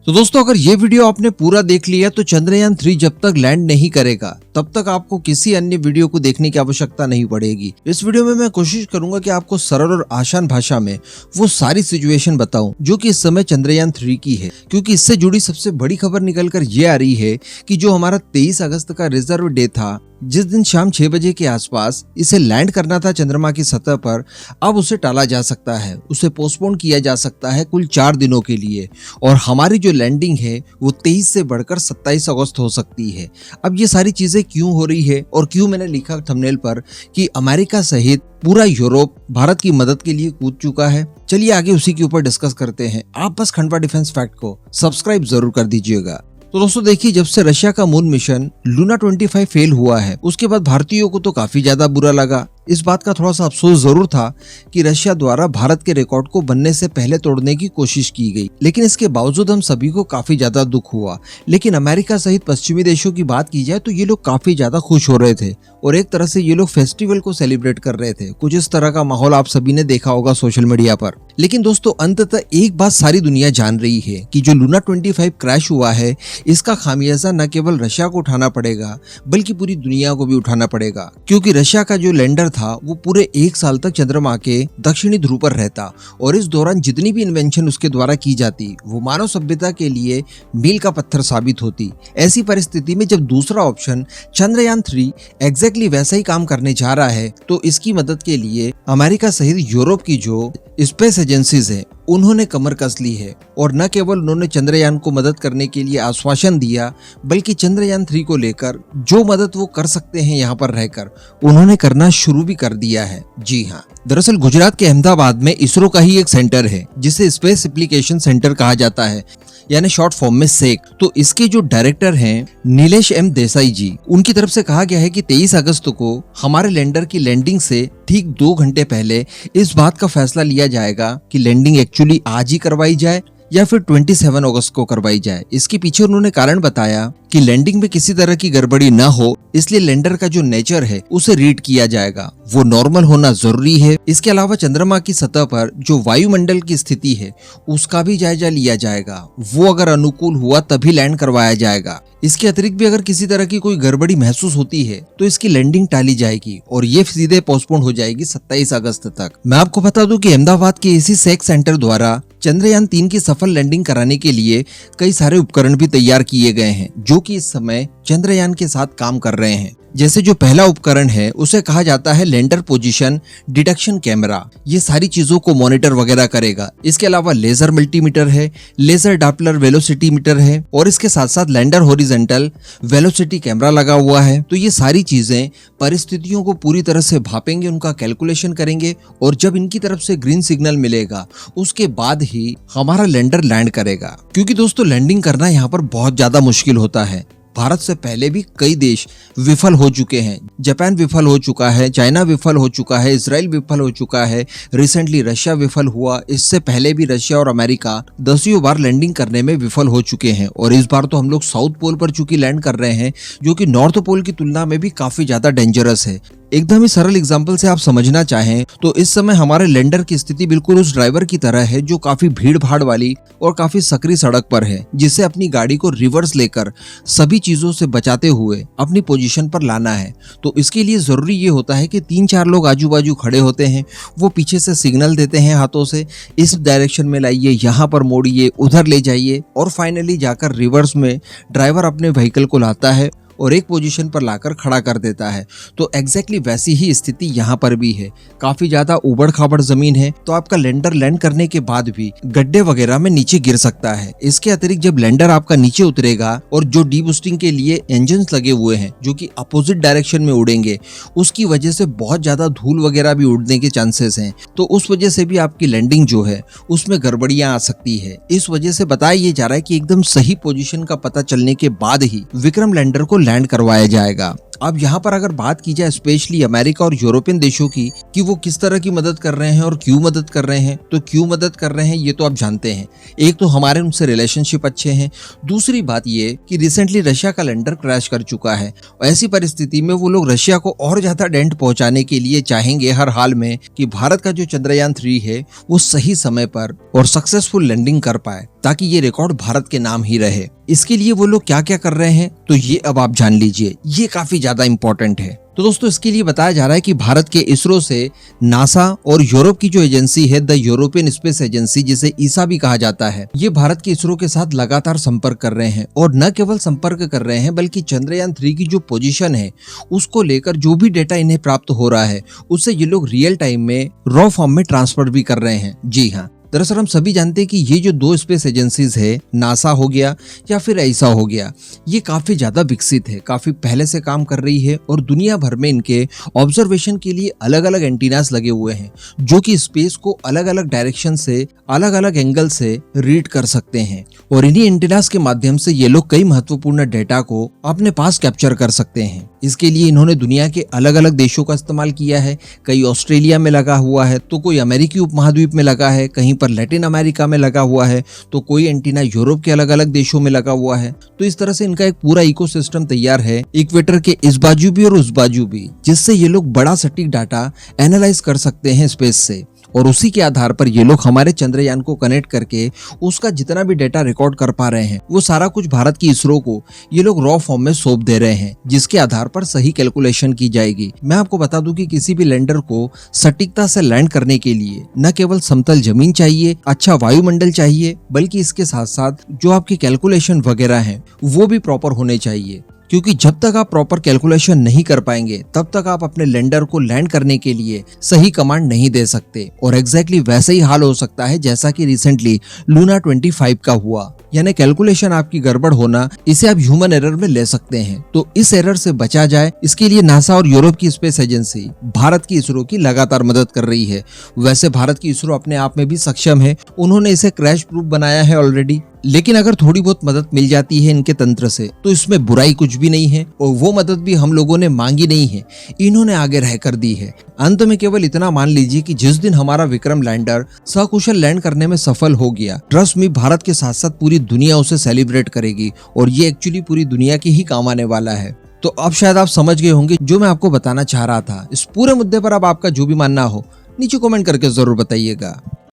तो दोस्तों अगर ये वीडियो आपने पूरा देख लिया तो चंद्रयान 3 जब तक लैंड नहीं करेगा तब तक आपको किसी अन्य वीडियो को देखने की आवश्यकता नहीं पड़ेगी। इस वीडियो में मैं कोशिश करूंगा कि आपको सरल और आसान भाषा में वो सारी सिचुएशन बताऊं जो कि इस समय चंद्रयान 3 की है, क्योंकि इससे जुड़ी सबसे बड़ी खबर निकल कर ये आ रही है कि जो हमारा 23 अगस्त का रिजर्व डे था, जिस दिन शाम 6 बजे के आसपास इसे लैंड करना था चंद्रमा की सतह पर, अब उसे टाला जा सकता है, उसे पोस्टपोन किया जा सकता है कुल 4 दिनों के लिए। और हमारी जो लैंडिंग है वो 23 से बढ़कर 27 अगस्त हो सकती है। अब ये सारी चीजें क्यों हो रही है और क्यों मैंने लिखा थंबनेल पर कि अमेरिका सहित पूरा यूरोप भारत की मदद के लिए कूद चुका है। चलिए आगे उसी के ऊपर डिस्कस करते हैं। आप बस खंडवा डिफेंस फैक्ट को सब्सक्राइब जरूर कर दीजिएगा। तो दोस्तों देखिए, जब से रशिया का मून मिशन लूना 25 फेल हुआ है उसके बाद भारतीयों को तो काफी ज्यादा बुरा लगा। इस बात का थोड़ा सा अफसोस जरूर था कि रशिया द्वारा भारत के रिकॉर्ड को बनने से पहले तोड़ने की कोशिश की गई, लेकिन इसके बावजूद हम सभी को काफी ज्यादा दुख हुआ। लेकिन अमेरिका सहित पश्चिमी देशों की बात की जाए तो ये लोग काफी ज्यादा खुश हो रहे थे और एक तरह से ये लोग फेस्टिवल को सेलिब्रेट कर रहे थे। कुछ इस तरह का माहौल आप सभी ने देखा होगा सोशल मीडिया पर। लेकिन दोस्तों अंततः एक बात सारी दुनिया जान रही है कि जो लूना 25 क्रैश हुआ है इसका खामियाजा न केवल रशिया को उठाना पड़ेगा बल्कि पूरी दुनिया को भी उठाना पड़ेगा, क्योंकि रशिया का जो लैंडर था वो पूरे 1 साल तक चंद्रमा के दक्षिणी ध्रुव पर रहता और इस दौरान जितनी भी इन्वेंशन उसके द्वारा की जाती वो मानव सभ्यता के लिए मील का पत्थर साबित होती। ऐसी परिस्थिति में जब दूसरा ऑप्शन चंद्रयान 3 एग्जैक्टली वैसा ही काम करने जा रहा है तो इसकी मदद के लिए अमेरिका सहित यूरोप की जो स्पेस एजेंसीज है उन्होंने कमर कस ली है। और न केवल उन्होंने चंद्रयान को मदद करने के लिए आश्वासन दिया बल्कि चंद्रयान 3 को लेकर जो मदद वो कर सकते हैं यहाँ पर रहकर उन्होंने करना शुरू भी कर दिया है। जी हाँ, दरअसल गुजरात के अहमदाबाद में इसरो का ही एक सेंटर है जिसे स्पेस एप्लीकेशन सेंटर कहा जाता है, यानी शॉर्ट फॉर्म में सेक। तो इसके जो डायरेक्टर हैं नीलेश एम देसाई जी, उनकी तरफ से कहा गया है कि 23 अगस्त को हमारे लैंडर की लैंडिंग से ठीक 2 घंटे पहले इस बात का फैसला लिया जाएगा कि लैंडिंग एक्चुअली आज ही करवाई जाए या फिर 27 अगस्त को करवाई जाए। इसके पीछे उन्होंने कारण बताया कि लैंडिंग में किसी तरह की गड़बड़ी न हो, इसलिए लैंडर का जो नेचर है उसे रीड किया जाएगा, वो नॉर्मल होना जरूरी है। इसके अलावा चंद्रमा की सतह पर जो वायुमंडल की स्थिति है उसका भी जायजा लिया जाएगा, वो अगर अनुकूल हुआ तभी लैंड करवाया जाएगा। इसके अतिरिक्त भी अगर किसी तरह की कोई गड़बड़ी महसूस होती है तो इसकी लैंडिंग टाली जाएगी और ये सीधे पोस्टपोन हो जाएगी 27 अगस्त तक। मैं आपको बता दूं कि अहमदाबाद के इसी सेक सेंटर द्वारा चंद्रयान 3 की सफल लैंडिंग कराने के लिए कई सारे उपकरण भी तैयार किए गए हैं जो कि इस समय चंद्रयान के साथ काम कर रहे हैं। जैसे जो पहला उपकरण है उसे कहा जाता है लैंडर पोजीशन डिटेक्शन कैमरा, ये सारी चीजों को मॉनिटर वगैरह करेगा। इसके अलावा लेजर मल्टीमीटर है, लेजर डापलर वेलोसिटी मीटर है और इसके साथ साथ लैंडर हॉरिजॉन्टल वेलोसिटी कैमरा लगा हुआ है। तो ये सारी चीजें परिस्थितियों को पूरी तरह से भापेंगे, उनका कैलकुलेशन करेंगे और जब इनकी तरफ से ग्रीन सिग्नल मिलेगा उसके बाद ही हमारा लैंडर लैंड करेगा। क्योंकि दोस्तों लैंडिंग करना यहाँ पर बहुत ज्यादा मुश्किल होता है। भारत से पहले भी कई देश विफल हो चुके हैं। जापान विफल हो चुका है, चाइना विफल हो चुका है, इजराइल विफल हो चुका है, रिसेंटली रशिया विफल हुआ। इससे पहले भी रशिया और अमेरिका 10 बार लैंडिंग करने में विफल हो चुके हैं और इस बार तो हम लोग साउथ पोल पर चूंकि लैंड कर रहे हैं जो कि नॉर्थ पोल की तुलना में भी काफी ज्यादा डेंजरस है। एकदम ही सरल एग्जाम्पल से आप समझना चाहें तो इस समय हमारे लैंडर की स्थिति बिल्कुल उस ड्राइवर की तरह है जो काफी भीड़ भाड़ वाली और काफी सकरी सड़क पर है, जिसे अपनी गाड़ी को रिवर्स लेकर सभी चीजों से बचाते हुए अपनी पोजीशन पर लाना है। तो इसके लिए जरूरी ये होता है कि 3-4 लोग आजू बाजू खड़े होते हैं, वो पीछे से सिग्नल देते हैं हाथों से, इस डायरेक्शन में लाइए, यहाँ पर मोड़िए, उधर ले जाइए और फाइनली जाकर रिवर्स में ड्राइवर अपने व्हीकल को लाता है और एक पोजीशन पर लाकर खड़ा कर देता है। तो एग्जैक्टली वैसी ही स्थिति यहाँ पर भी है। काफी ज्यादा उबड़ खाबड़ जमीन है तो आपका लैंडर लैंड करने के बाद भी गड्ढे वगैरह में नीचे गिर सकता है। इसके अतिरिक्त जब लैंडर आपका नीचे उतरेगा और जो डीबूस्टिंग के लिए इंजन लगे हुए हैं जो कि अपोजिट डायरेक्शन में उड़ेंगे, उसकी वजह से बहुत ज्यादा धूल वगैरह भी उड़ने के चांसेस हैं। तो उस वजह से भी आपकी लैंडिंग जो है उसमें गड़बड़ियां आ सकती है। इस वजह से बताया ये जा रहा है कि एकदम सही पोजीशन का पता चलने के बाद ही विक्रम लैंडर को लैंड करवाया जाएगा। अब यहाँ पर अगर बात की जाए स्पेशली अमेरिका और यूरोपियन देशों की कि वो किस तरह की मदद कर रहे हैं और क्यों मदद कर रहे हैं, तो क्यों मदद कर रहे हैं ये तो आप जानते हैं। एक तो हमारे उनसे रिलेशनशिप अच्छे हैं, दूसरी बात ये कि रिसेंटली रशिया का लैंडर क्रैश कर चुका है। ऐसी परिस्थिति में वो लोग रशिया को और ज्यादा डेंट पहुंचाने के लिए चाहेंगे हर हाल में कि भारत का जो चंद्रयान 3 है वो सही समय पर और सक्सेसफुल लैंडिंग कर पाए। ताकि ये रिकॉर्ड भारत के नाम ही रहे। इसके लिए वो लोग क्या क्या कर रहे हैं तो ये अब आप जान लीजिए, ये काफी ज्यादा इंपॉर्टेंट है। तो दोस्तों इसके लिए बताया जा रहा है कि भारत के इसरो से नासा और यूरोप की जो एजेंसी है द यूरोपियन स्पेस एजेंसी, जिसे ईसा भी कहा जाता है, ये भारत के इसरो के साथ लगातार संपर्क कर रहे हैं। और न केवल संपर्क कर रहे हैं बल्कि चंद्रयान 3 की जो पोजीशन है उसको लेकर जो भी डेटा इन्हें प्राप्त हो रहा है उससे ये लोग रियल टाइम में रॉ फॉर्म में ट्रांसफर भी कर रहे हैं। जी हाँ, दरअसल हम सभी जानते हैं कि ये जो दो स्पेस एजेंसीज है, नासा हो गया या फिर ईसा हो गया, ये काफी ज्यादा विकसित है, काफी पहले से काम कर रही है और दुनिया भर में इनके ऑब्जर्वेशन के लिए अलग अलग एंटीनास लगे हुए हैं जो कि स्पेस को अलग अलग डायरेक्शन से, अलग अलग एंगल से रीड कर सकते हैं। और इन्हीं एंटीनास के माध्यम से ये लोग कई महत्वपूर्ण डेटा को अपने पास कैप्चर कर सकते हैं। इसके लिए इन्होंने दुनिया के अलग अलग देशों का इस्तेमाल किया है। कई ऑस्ट्रेलिया में लगा हुआ है तो कोई अमेरिकी उपमहाद्वीप में लगा है, कहीं पर लैटिन अमेरिका में लगा हुआ है तो कोई एंटीना यूरोप के अलग अलग देशों में लगा हुआ है। तो इस तरह से इनका एक पूरा इकोसिस्टम तैयार है, इक्वेटर के इस बाजू भी और उस बाजू भी, जिससे ये लोग बड़ा सटीक डाटा एनालाइज कर सकते हैं स्पेस से। और उसी के आधार पर ये लोग हमारे चंद्रयान को कनेक्ट करके उसका जितना भी डेटा रिकॉर्ड कर पा रहे हैं वो सारा कुछ भारत की इसरो को ये लोग रॉ फॉर्म में सौंप दे रहे हैं, जिसके आधार पर सही कैलकुलेशन की जाएगी। मैं आपको बता दूं कि किसी भी लैंडर को सटीकता से लैंड करने के लिए न केवल समतल जमीन चाहिए, अच्छा वायुमंडल चाहिए, बल्कि इसके साथ साथ जो आपकी कैलकुलेशन वगैरह है वो भी प्रॉपर होने चाहिए। क्योंकि जब तक आप प्रॉपर कैलकुलेशन नहीं कर पाएंगे तब तक आप अपने लैंडर को लैंड करने के लिए सही कमांड नहीं दे सकते। और एग्जैक्टली वैसे ही हाल हो सकता है जैसा कि रिसेंटली लूना 25 का हुआ, यानी कैलकुलेशन आपकी गड़बड़ होना, इसे आप ह्यूमन एरर में ले सकते हैं। तो इस एरर से बचा जाए इसके लिए नासा और यूरोप की स्पेस एजेंसी भारत की इसरो की लगातार मदद कर रही है। वैसे भारत की इसरो अपने आप में भी सक्षम है, उन्होंने इसे क्रैश प्रूफ बनाया है ऑलरेडी, लेकिन अगर थोड़ी बहुत मदद मिल जाती है इनके तंत्र से तो इसमें बुराई कुछ भी नहीं है। और वो मदद भी हम लोगों ने मांगी नहीं है, इन्होंने आगे रहकर दी है। अंत में केवल इतना मान लीजिए कि जिस दिन हमारा विक्रम लैंडर सकुशल लैंड करने में सफल हो गया, ट्रस्ट मी, भारत के साथ साथ पूरी दुनिया उसे सेलिब्रेट करेगी और ये एक्चुअली पूरी दुनिया की ही काम आने वाला है। तो अब शायद आप समझ गए होंगे जो मैं आपको बताना चाह रहा था। इस पूरे मुद्दे पर अब आपका जो भी मानना हो नीचे कमेंट करके जरूर बताइएगा।